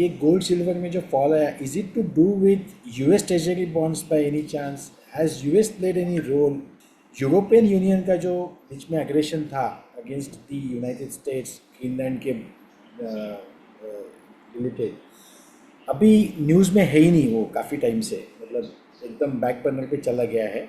ये gold silver में जो फॉल आया, is it to do with US treasury bonds by any chance? Has US played any role? European Union का जो बीच में एग्रेशन था against the United States Greenland के रिलेटेड, अभी न्यूज़ में है ही नहीं वो काफ़ी टाइम से, मतलब एकदम बैक बर्नर पे चला गया है।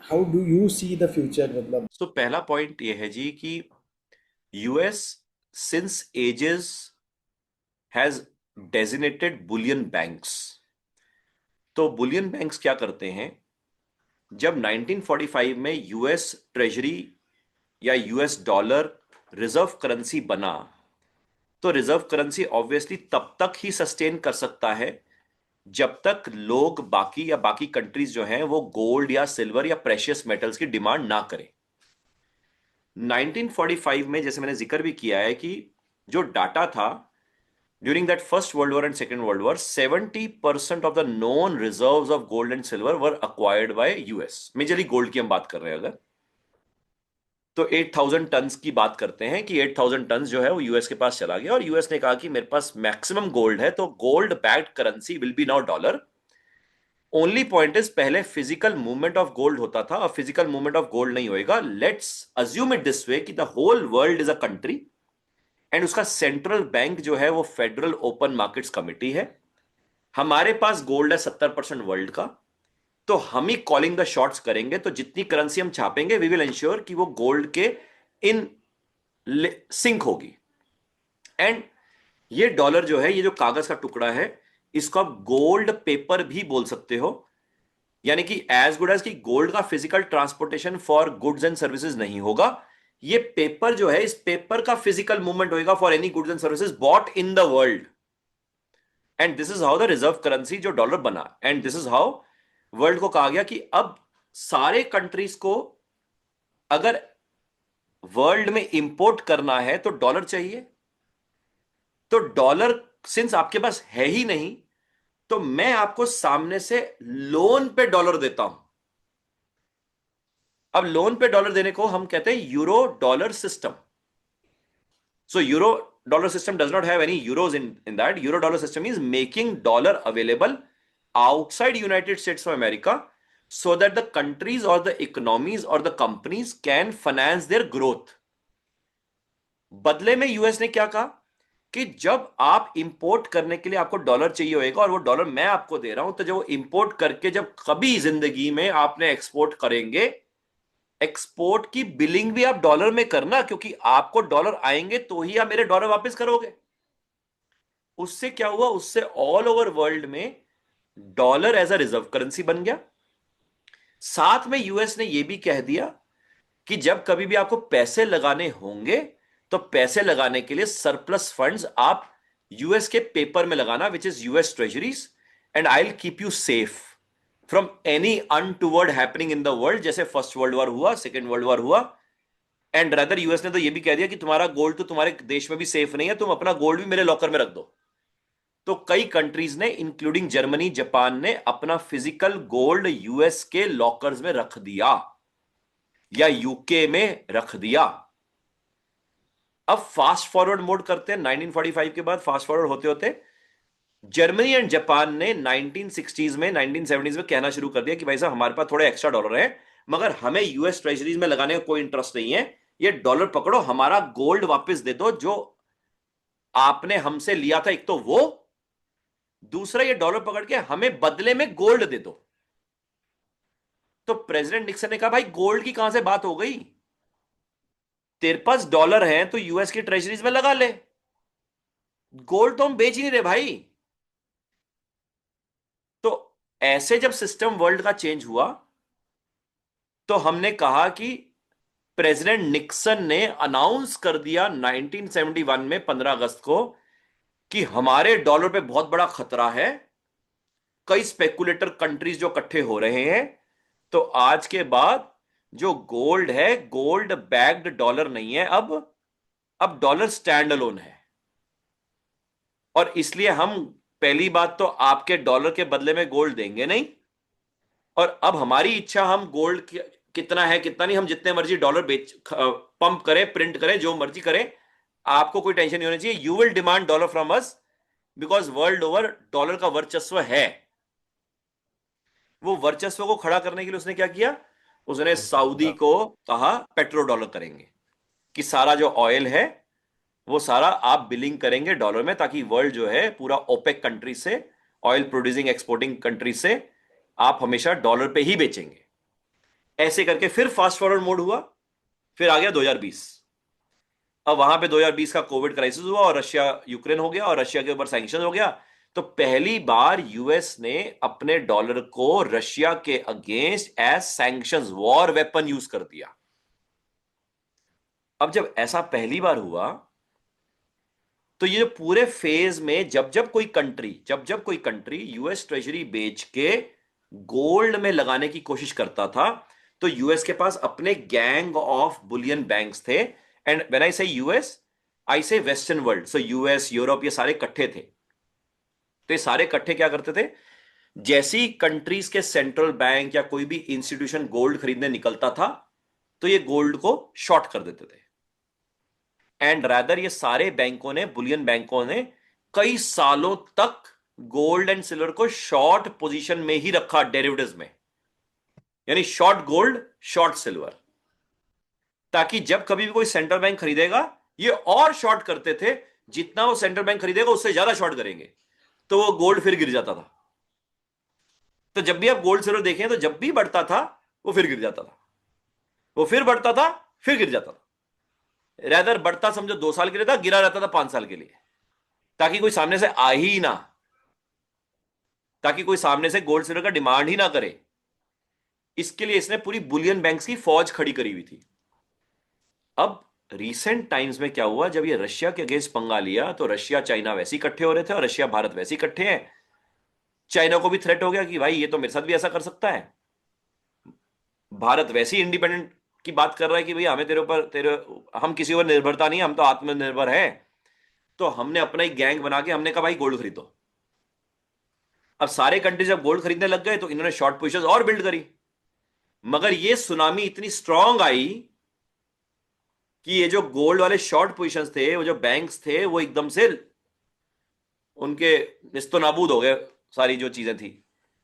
How do you see the future, मतलब? तो पहला पॉइंट ये है जी कि US since ages has designated Boolean banks. तो बुलियन बैंक्स क्या करते हैं, जब 1945 में यूएस ट्रेजरी या यूएस डॉलर रिजर्व करेंसी बना, तो रिजर्व करेंसी ऑब्वियसली तब तक ही सस्टेन कर सकता है जब तक लोग बाकी या बाकी कंट्रीज जो हैं वो गोल्ड या सिल्वर या प्रेशियस मेटल्स की डिमांड ना करें। 1945 में जैसे मैंने जिक्र भी किया है कि जो डाटा था during that first world war and second world war, 70% of the known reserves of gold and silver were acquired bye US. Majorly gold की हम बात कर रहे हैं अगर, तो 8000 टन्स की बात करते हैं कि 8000 टन्स जो है वो यूएस के पास चला गया और यूएस ने कहा कि मेरे पास मैक्सिमम गोल्ड है, तो gold backed currency will be now dollar. Only point is पहले फिजिकल मूवमेंट ऑफ गोल्ड होता था, अब फिजिकल मूवमेंट ऑफ गोल्ड नहीं होएगा। Let's assume it this way कि the whole world is a country and उसका सेंट्रल बैंक जो है वो फेडरल ओपन मार्केट्स कमिटी है। हमारे पास गोल्ड है 70% वर्ल्ड का, तो हम ही कॉलिंग द शॉट्स करेंगे। तो जितनी करेंसी हम छापेंगे वी विल इंश्योर कि वो गोल्ड के इन सिंक होगी। एंड ये डॉलर जो है, ये जो कागज का टुकड़ा है, इसको आप गोल्ड पेपर भी बोल सकते हो। यानी कि एज गुड एज कि गोल्ड का physical transportation for goods and services नहीं होगा, ये पेपर जो है, इस पेपर का फिजिकल मूवमेंट होगा for any goods and services bought in the world. And this is how the reserve currency जो डॉलर बना, and this is how world को कहा गया कि अब सारे कंट्रीज को अगर वर्ल्ड में इंपोर्ट करना है तो डॉलर चाहिए। तो डॉलर सिंस आपके पास है ही नहीं, तो मैं आपको सामने से लोन पे डॉलर देता हूं। अब लोन पे डॉलर देने को हम कहते हैं euro dollar system. So euro dollar system does not have any euros in that. Euro dollar system is making dollar available outside United States of America so that the countries or the economies or the companies can finance their growth. बदले में US ने क्या कहा कि जब आप import करने के लिए आपको डॉलर चाहिए होगा और वो डॉलर मैं आपको दे रहा हूं, तो जब वो इंपोर्ट करके जब कभी जिंदगी में आपने एक्सपोर्ट करेंगे, एक्सपोर्ट की बिलिंग भी आप डॉलर में करना, क्योंकि आपको डॉलर आएंगे तो ही आप मेरे डॉलर वापस करोगे। उससे क्या हुआ, उससे ऑल ओवर वर्ल्ड में dollar as a reserve currency बन गया। साथ में यूएस ने यह भी कह दिया कि जब कभी भी आपको पैसे लगाने होंगे तो पैसे लगाने के लिए सरप्लस फंड्स आप यूएस के पेपर में लगाना, which is US treasuries, and I will keep you safe from any untoward happening in the world, जैसे फर्स्ट वर्ल्ड वॉर हुआ, सेकेंड वर्ल्ड वॉर हुआ। एंड रदर यूएस ने तो यह भी कह दिया कि तुम्हारा गोल्ड तो तुम्हारे देश में भी सेफ नहीं है, तुम अपना गोल्ड भी मेरे लॉकर में रख दो। तो कई कंट्रीज ने इंक्लूडिंग जर्मनी, जापान ने अपना फिजिकल गोल्ड यूएस के लॉकर्स में रख दिया या यूके में रख दिया। अब फास्ट फॉरवर्ड मोड करते हैं, 1945 के बाद फास्ट फॉरवर्ड होते होते जर्मनी एंड जापान ने 1960s में, 1970s में कहना शुरू कर दिया कि भाई साहब हमारे पास थोड़े एक्स्ट्रा डॉलर हैं, मगर हमें यूएस ट्रेजरीज में लगाने का कोई इंटरेस्ट नहीं है। ये डॉलर पकड़ो, हमारा गोल्ड वापस दे दो जो आपने हमसे लिया था, एक तो वो, दूसरा ये डॉलर पकड़ के हमें बदले में गोल्ड दे दो। तो प्रेसिडेंट निक्सन ने कहा भाई गोल्ड की कहां से बात हो गई, तेरे पास डॉलर है तो यूएस की ट्रेजरीज में लगा ले, गोल्ड तो हम बेच ही नहीं रहे भाई। तो ऐसे जब सिस्टम वर्ल्ड का चेंज हुआ तो हमने कहा कि प्रेसिडेंट निक्सन ने अनाउंस कर दिया 1971 में 15 अगस्त को कि हमारे डॉलर पे बहुत बड़ा खतरा है, कई स्पेकुलेटर कंट्रीज जो इकट्ठे हो रहे हैं। तो आज के बाद जो गोल्ड है, गोल्ड बैक्ड डॉलर नहीं है, अब डॉलर स्टैंड अलोन है। और इसलिए हम पहली बात तो आपके डॉलर के बदले में गोल्ड देंगे नहीं, और अब हमारी इच्छा, हम गोल्ड कितना है कितना नहीं, हम जितने मर्जी डॉलर बेच पंप करें, प्रिंट करें, जो मर्जी करें, आपको कोई टेंशन नहीं होनी चाहिए। You will demand dollar from us because world over dollar का वर्चस्व है। वो वर्चस्व को खड़ा करने के लिए उसने क्या किया, उसने सऊदी को कहा पेट्रो डॉलर करेंगे, कि सारा जो ऑयल है वो सारा आप बिलिंग करेंगे डॉलर में, ताकि वर्ल्ड जो है पूरा ओपेक कंट्री से, ऑयल प्रोड्यूसिंग एक्सपोर्टिंग कंट्री से आप हमेशा डॉलर पे ही बेचेंगे। ऐसे करके फिर फास्ट फॉरवर्ड मोड हुआ, फिर आ गया 2020। अब वहां पे 2020 का कोविड क्राइसिस हुआ और रशिया यूक्रेन हो गया और रशिया के ऊपर सैंक्शन हो गया। तो पहली बार यूएस ने अपने डॉलर को रशिया के against as sanctions war weapon use कर दिया। अब जब ऐसा पहली बार हुआ तो ये जो पूरे फेज में जब कोई कंट्री यूएस ट्रेजरी बेच के गोल्ड में लगाने की कोशिश करता था, तो यूएस के पास अपने गैंग ऑफ बुलियन बैंक्स थे। एंड व्हेन आई से यूएस, आई से western world, so US Europe ये सारे इकट्ठे थे। तो ये सारे इकट्ठे क्या करते थे, जैसी कंट्रीज के सेंट्रल बैंक या कोई भी इंस्टीट्यूशन गोल्ड खरीदने निकलता था तो ये गोल्ड को शॉर्ट कर देते थे। एंड रादर ये सारे बैंकों ने, बुलियन बैंकों ने कई सालों तक गोल्ड एंड सिल्वर को शॉर्ट पोजीशन में ही रखा डेरिवेटिव्स में, यानी शॉर्ट गोल्ड शॉर्ट सिल्वर, ताकि जब कभी भी कोई सेंट्रल बैंक खरीदेगा ये और शॉर्ट करते थे, जितना वो सेंट्रल बैंक खरीदेगा उससे ज्यादा शॉर्ट करेंगे, तो वो गोल्ड फिर गिर जाता था। तो जब भी आप गोल्ड सिल्वर देखें तो जब भी बढ़ता था वो फिर गिर जाता था, वो फिर बढ़ता था फिर गिर जाता था। रैदर बढ़ता समझो 2 साल के लिए था, गिरा रहता था 5 साल के लिए, ताकि कोई सामने से आ ही ना, ताकि कोई सामने से गोल्ड सिल्वर का डिमांड ही ना करे। इसके लिए इसने पूरी बुलियन बैंक्स की फौज खड़ी करी हुई थी। अब रीसेंट टाइम्स में क्या हुआ, जब ये रशिया के अगेंस्ट पंगा लिया तो रशिया चाइना वैसे इकट्ठे हो रहे थे और रशिया भारत वैसे इकट्ठे हैं। चाइना को भी थ्रेट हो गया कि भाई ये तो मेरे साथ भी ऐसा कर सकता है। भारत वैसे ही इंडिपेंडेंट की बात कर रहा है कि भाई हमें हम किसी पर निर्भरता नहीं, हम तो आत्मनिर्भर हैं। तो हमने अपना ही गैंग बना के हमने कहा भाई गोल्ड खरीदो। अब सारे कंट्री जब गोल्ड खरीदने लग गए तो इन्होंने शॉर्ट पोजीशंस और बिल्ड करी, मगर ये सुनामी इतनी स्ट्रांग आई कि ये जो गोल्ड वाले शॉर्ट पोजीशंस थे, वो जो बैंक्स थे, वो एकदम से उनके निस्तो नाबूद हो गए। सारी जो चीजें थी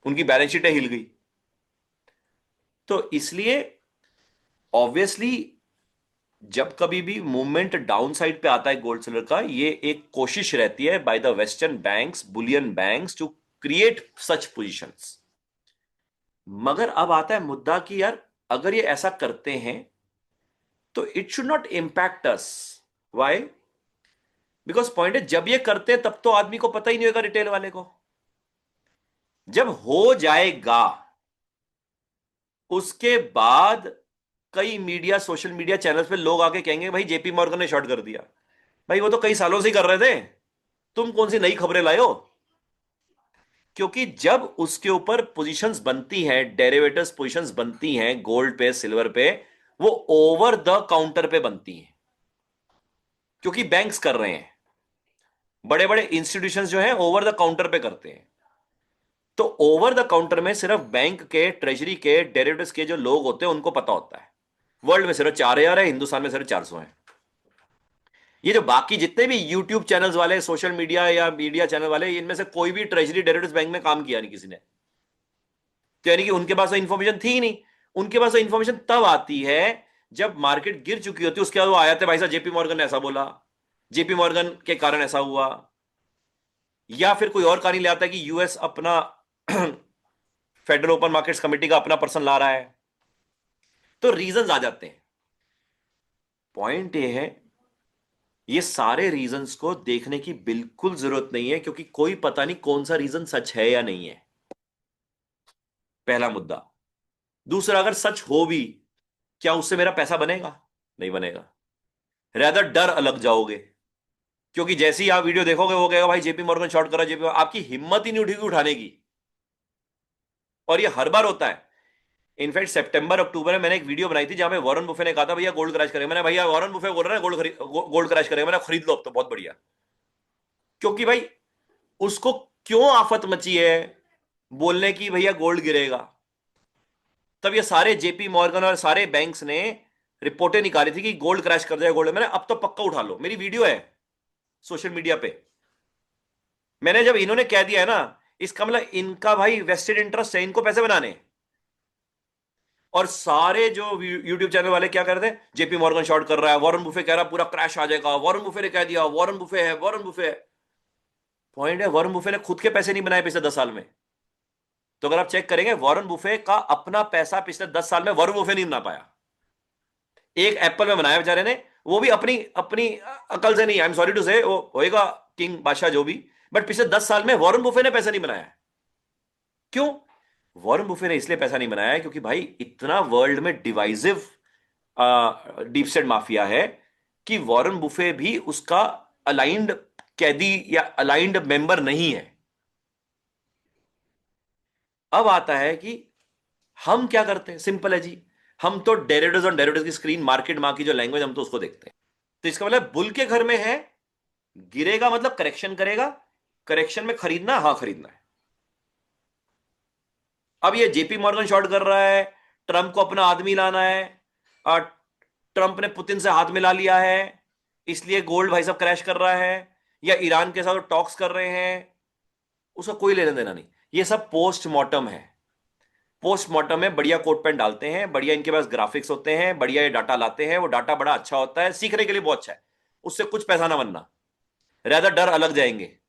उनकी बैलेंस शीटें हिल गई। तो इसलिए ऑब्वियसली जब कभी भी मूवमेंट डाउन साइड पे आता है गोल्ड सिल्वर का, ये एक कोशिश रहती है by the western banks, bullion banks, to create such positions. मगर अब आता है मुद्दा कि यार अगर ये ऐसा करते हैं तो it should not impact us. Why? Because point है, जब ये करते हैं तब तो आदमी को पता ही नहीं होगा, रिटेल वाले को। जब हो जाएगा उसके बाद कई मीडिया, सोशल मीडिया चैनल्स पे लोग आके कहेंगे भाई जेपी मॉर्गन ने शॉर्ट कर दिया। भाई वो तो कई सालों से ही कर रहे थे, तुम कौन सी नई खबरें लाए हो? क्योंकि जब उसके ऊपर पोजीशंस बनती हैं, डेरिवेटिव्स पोजीशंस बनती हैं गोल्ड पे, सिल्वर पे, वो ओवर द काउंटर पे बनती हैं, क्योंकि बैंक्स कर रहे हैं, बड़े बड़े इंस्टीट्यूशंस जो हैं ओवर द काउंटर पे करते हैं। तो ओवर द काउंटर में सिर्फ बैंक के, ट्रेजरी के, डेरिवेटिव्स के जो लोग होते हैं उनको पता होता है। वर्ल्ड में सिर्फ 4,000 है, हिंदुस्तान में सिर्फ 400 है। ये जो बाकी जितने भी यूट्यूब चैनल्स वाले, सोशल मीडिया या मीडिया चैनल वाले, इनमें से कोई भी ट्रेजरी डेरिवेटिव्स बैंक में काम किया नहीं किसी ने। तो यानी कि उनके पास तो इंफॉर्मेशन थी ही नहीं। उनके पास तो इंफॉर्मेशन तब आती है जब मार्केट गिर चुकी होती है, उसके बाद वो आया था भाई साहब जेपी मॉर्गन ने ऐसा बोला, जेपी मॉर्गन के कारण ऐसा हुआ, या फिर कोई और कहानी ले आता है कि यूएस अपना फेडरल ओपन मार्केट्स कमेटी का अपना पर्सन ला रहा है। तो रीजंस आ जाते हैं। पॉइंट ये है, ये सारे रीजंस को देखने की बिल्कुल जरूरत नहीं है, क्योंकि कोई पता नहीं कौन सा रीजन सच है या नहीं है, पहला मुद्दा। दूसरा, अगर सच हो भी, क्या उससे मेरा पैसा बनेगा? नहीं बनेगा। रैदर डर अलग जाओगे, क्योंकि जैसे ही आप वीडियो देखोगे वो कहेगा भाई जेपी मॉर्गन शॉर्ट करा, जेपी, आपकी हिम्मत ही नहीं उठेगी उठाने की। और ये हर बार होता है। इनफैक्ट सितंबर अक्टूबर में मैंने एक वीडियो बनाई थी जहां पे वॉरेन बुफे ने कहा था भैया गोल्ड क्रैश करेगा। मैंने, भैया वॉरेन बुफे बोल रहा है गोल्ड क्रैश करेगा, मैंने खरीद लो अब तो, बहुत बढ़िया। क्योंकि भाई उसको क्यों आफत मची है बोलने की भैया गोल्ड गिरेगा? तब ये सारे जेपी मॉर्गन और सारे बैंक्स ने रिपोर्टें निकाली थी कि गोल्ड क्रैश कर जाएगा गोल्ड। मैंने अब तो पक्का उठा लो, मेरी वीडियो है सोशल मीडिया पे। मैंने जब इन्होंने कह दिया है ना, इसका मतलब इनका भाई वेस्टेड इंटरेस्ट है, इनको पैसे बनाने हैं। और सारे जो यूट्यूब चैनल वाले क्या कर रहे थे, जेपी मॉर्गन शॉर्ट कर रहा है, वॉरेन बुफे कह रहा है पूरा क्रैश आ जाएगा, वॉरेन बुफे ने कह दिया, वॉरेन बुफे है, वॉरेन बुफे है। पॉइंट है, वॉरेन बुफे ने खुद के पैसे नहीं बनाए पिछले 10 साल में। तो अगर आप चेक करेंगे, वॉरेन बुफे का अपना पैसा पिछले 10 साल में वॉरेन बुफे नहीं बना पाया। एक एप्पल में बनाया बेचारे ने, वो भी अपनी अपनी अकल से नहीं, आई एम सॉरी टू से, वो होएगा किंग बादशाह जो भी, बट पिछले 10 साल में वॉरेन बुफे ने पैसा नहीं बनाया है। क्यों? वॉरेन बुफे ने इसलिए पैसा नहीं बनाया है क्योंकि भाई इतना वर्ल्ड में डिवाइसिव डीप स्टेट माफिया है कि वॉरेन बुफे भी उसका अलाइंड कैदी या अलाइंड मेंबर नहीं है। अब आता है कि हम क्या करते हैं, सिंपल है जी, हम तो डेरिवेटिव्स और डेरिवेटिव्स की स्क्रीन, मार्केट माँ की जो लैंग्वेज, हम तो उसको देखते हैं। तो इसका मतलब बुल के घर में है, गिरेगा मतलब करेक्शन करेगा, करेक्शन में खरीदना, हाँ खरीदना है। अब ये जेपी मॉर्गन शॉर्ट कर रहा है, ट्रंप को अपना आदमी लाना है, और ट्रंप ने पुतिन से हाथ मिला लिया है, इसलिए गोल्ड भाई साहब क्रैश कर रहा है, या ईरान के साथ टॉक्स कर रहे हैं, उसका कोई लेना देना नहीं। ये सब पोस्टमार्टम है। पोस्टमार्टम में बढ़िया कोट पेन डालते हैं, बढ़िया इनके पास ग्राफिक्स होते हैं, बढ़िया ये डाटा लाते हैं, वो डाटा बड़ा अच्छा होता है, सीखने के लिए बहुत अच्छा है, उससे कुछ पैसा ना बनना, रैदर डर अलग जाएंगे।